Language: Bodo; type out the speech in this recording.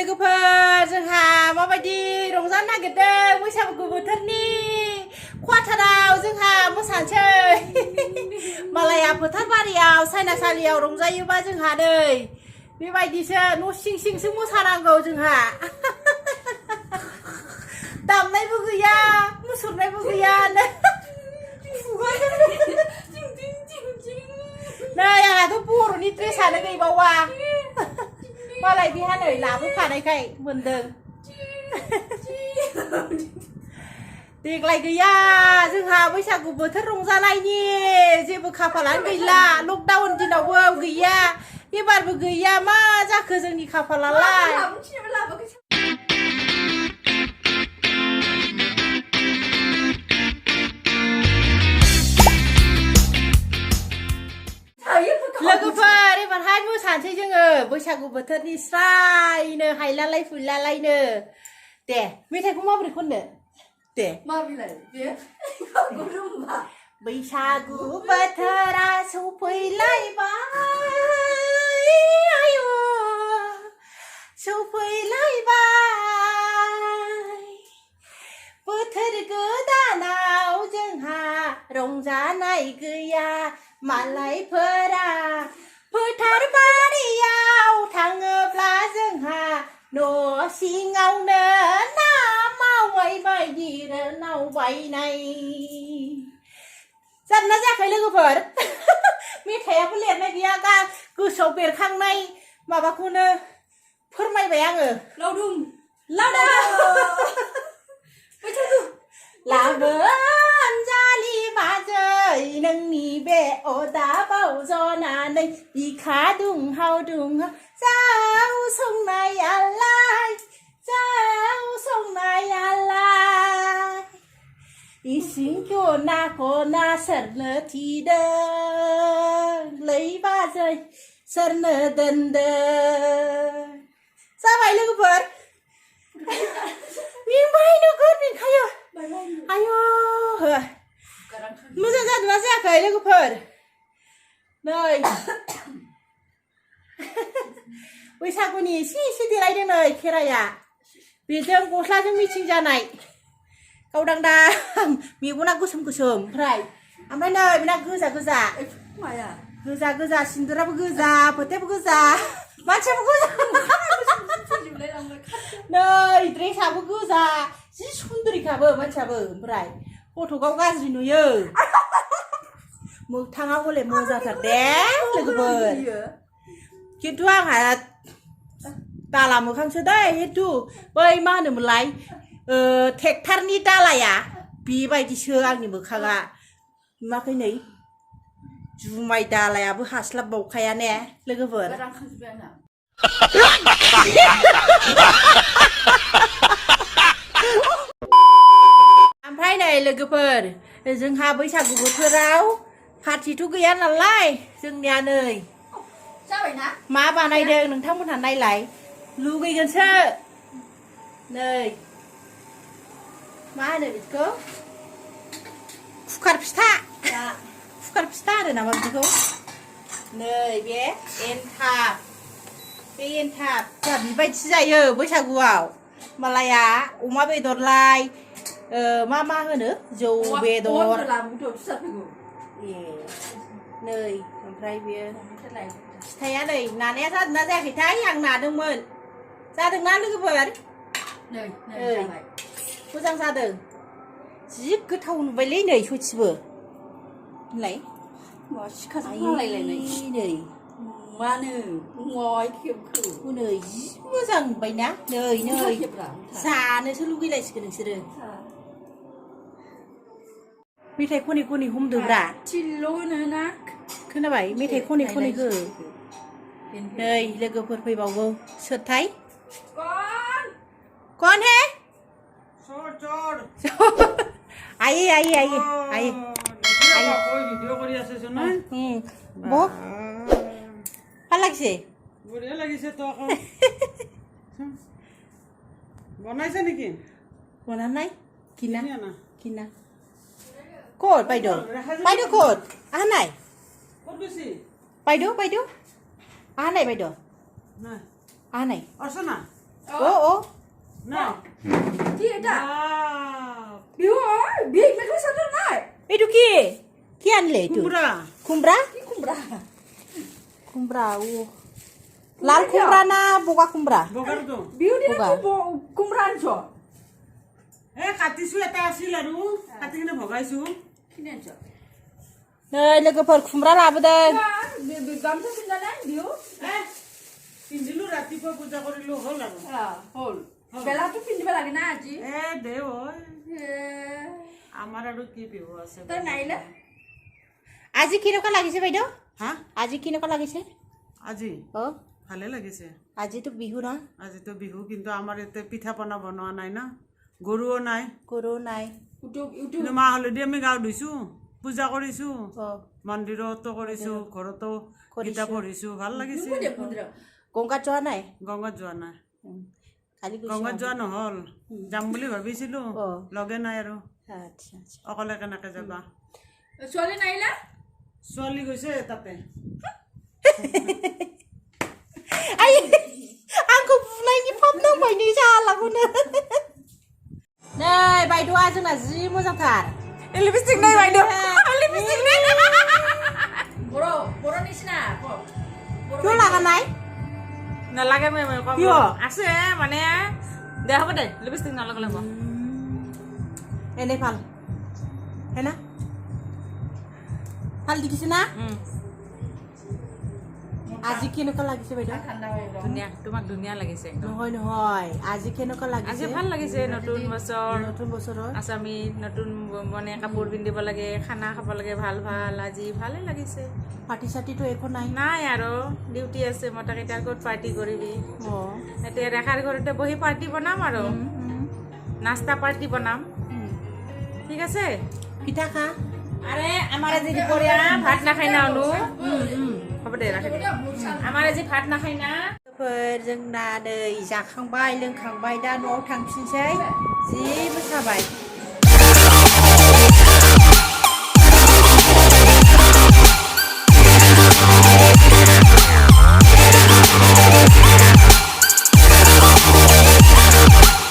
लोगोफोर जोंहा माबायदि रंजानो नागिरदों बैसागु बोथोरनि क्वार्टाराव जोंहा मोसानोसै मालाया फोथार बारियाव सायनासालियाव रंजायोबा जोंहा नै बेबायदिसो न' सिं सिंसो मोसानांगौ जोंहा दामनायबो गैया मुसुरनायबो गैया नै आंहाथ' बर'नि ड्रेसानो गैबावा मालाय बेहा नै लाबोफानायखाय मोनदों देग्लाय गैया जोंहा बैसागु बोथोर रंजानायनि जेबो खाफालानो गैला लकडाउन दिनावबो गैया एबारबो गैया मा जाखो जोंनि खाफालालाय लोगोफोर एबारहाय मोसानोसै जोङो बैसागु बोथोरनि स्रायनो हायलालाय फुयलालायनो दे मेथाइखौ माबोरै खननो दे माबोरै बे बैसागु बोथोरा सफैलायबाय आयु सफैलायबाय बोथोर गोदानाव जोंहा रंजानाय गैया मालायफोरा फोथार बारियाव थाङोब्ला जोंहा न' सिङावनो ना मावबाय बायदि नाव बायनाय जादोंना जायाखै लोगोफोर मेथाइयाबो लिरनाय गैया गोसोआव बेरखांनाय माबाखौनो फोरमायबाय आङो लावदुम लाबोन जालि बाजै नोंनि बे अदाबाव जनानै बिखा दुंहाव दुंहाव जाव संनायालाय इसिं खना सोरनो थिदों लै बाजै सोरनो दोनदों जाबाय लोगोफोर मेंबाय नोगोर मेंखायो आयु मोजां जादोंना जायाखै लोगोफोर नै बैसागुनि एसे देलायदों नै खेराइया बेजों गस्लाजों मिथिं जानाय गावदांदां मेगना गोसोम ओमफ्राय नै बेना गोजा माया गोजा सिन्दुराबो गोजा फोथायाबो गोजा मानसियाबो गोजा नै ड्रेसाबो गोजा जि सुन्दरिखाबो मानसियाबो ओमफ्राय फट'गाव गाज्रि नुयो मोगथाङाव हले मोजांथार दे लोगोफोर खिन्थु आंहा दाला मोखांसो दै खिन्थु बै मा होनोमोनलाय ट्रेक्टरनि दालाया बेबायदिसो आंनि मोखाङा नुवाखै नै जुमाय दालायाबो हास्लाबबावखाया ने लोगोफोर ओमफ्राय नै लोगोफोर जोंहा बैसागु बोथोराव पार्टिथ' गैया नालाय जोंनिया नै जाबायना मा बानायदों नोंथांमोनहा नायलाय लुगैगोनसो नै मा होनो बिदिखौ कुकार फिथा आरो नामा बिदिखौ नै बे एन्थाब जोंहा बेबायदि जायो बैसागुआव मालाया अमा बेदरलाय मा होनो जौ बेदर नै ओमफ्राय बेयो फिथाया नै नानाया जादोंना जायाखैथाय आं नादोंमोन जादोंना लोगोफोर मोजां जादों जि गोथाव नुबायलै नै सयथिबो होनलाय नै मानो नै जि मोजां नुबायना नै जानोसो लुगैलायसिगोन नोंसोरो मेथाइ खनै हमदोब्रा थिल्ल'नो खोनाबाय मेथाइ खनै हो नै लोगोफोर फैबावगौ सोरथाय कौन है आइए ভিডিও কৰি আছে শুনা বহুত ভাল লাগিছে বঢ়িয়া লাগিছে তো আকৌ বনাইছে নেকি বনা নাই কিনা কিনা ক'ত বাইদেউ ক'ত আহা নাই ক'ত গৈছি বাইদেউ আহা নাই বাইদেউ নাই আহা নাই অৰ্চনা 오. না কি এটা বাপ, বিহু বিগ মেট্রো সাথে নাই এটু কি কি আনলে এটু কুমড়া কুমড়া কি কুমড়া কুমড়া ও লাল কুমড়া না বগা কুমড়া বগার তো বিহু দিনা কুমড়া। কি কুমড়া আনছ কাটিছো এটা আছিল আৰু কাটি কিনে ভগাইছো কিনে আনছ नै लोगोफोर खुमब्रा लाबोदों গামছা পিন্ধা নাই বিহু পিন্ধিলো ৰাতিপুৱা পূজা কৰিলো হ'ল আৰু হল বেলাটো পিন্ধিব লাগে না আজি দে ঐ আমাৰ আৰু কি বিহু আছে তই নাইলে আজি কেনেকুৱা লাগিছে বাইদেউ হা আজি কেনেকুৱা লাগিছে আজি অ ভালে লাগিছে আজিতো বিহু ন আজিতো বিহু কিন্তু আমাৰ ইয়াতে পিঠা পনা বনোৱা নাই না গৰুও নাই গৰু নাই কিন্তু মাহ হালধি আমি গাও ধুইছো পূজা কৰিছো অ মন্দিৰতো কৰিছো ঘৰতো গীতা পঢ়িছো ভাল লাগিছে গংগাত যোৱা নাই গংগাত যোৱা নাই কালি গংগাত যোৱা নহল যাম বুলি ভাবিছিলো অ। লগে নাই আৰু আচ্ছা আচ্ছা অকলে কেনেকে যাবা ছোৱালী নাইলা ছোৱালী গৈছে তাতে ay आंखौ बुनायनि फाब नांबायनि जालाखौनो नै बायद'आ जोंना जि मोजांथार लिपस्टिक नै बायद' लिपस्टिक नै বড় নিচিনা কিয় লাগা নাই নালাগে মই কম কিয়? আছে মানে দে হ'ব দে লিপষ্টিক নালাগে মই এনে ভাল হে না ভাল দেখিছে না আজি কেনেকুৱা লাগিছে বাইদেউ ঠাণ্ডা হৈ গ'ল ধুনীয়া তোমাক ধুনীয়া লাগিছে একদম নহয় নহয় আজি কেনেকুৱা আজি লাগিছে ভাল লাগিছে নতুন বছৰ নতুন বছৰৰ আসামি নতুন মানে কাপোৰ পিন্ধিব লাগে খানা খাব লাগে ভাল ভাল আজি ভালে লাগিছে পাৰ্টি চাৰ্টিটো একো নাই নাই আৰু ডিউটি আছে মতাকেইটাৰ ক'ত পাৰ্টি কৰিবি অঁ এতিয়া ৰেখাৰ ঘৰতে বহি পাৰ্টি বনাম আৰু নাস্তা পাৰ্টি বনাম ঠিক আছে পিঠা খা আৰে আমাৰ আজি দুপৰীয়া ভাত নাখায় না অনু হ'ব দে ৰাখি দে আমাৰ আজি ভাত নাখায় না जोंना नै जाखांबाय लोंखांबाय दा न'आव थांफिनसै जि मोसाबाय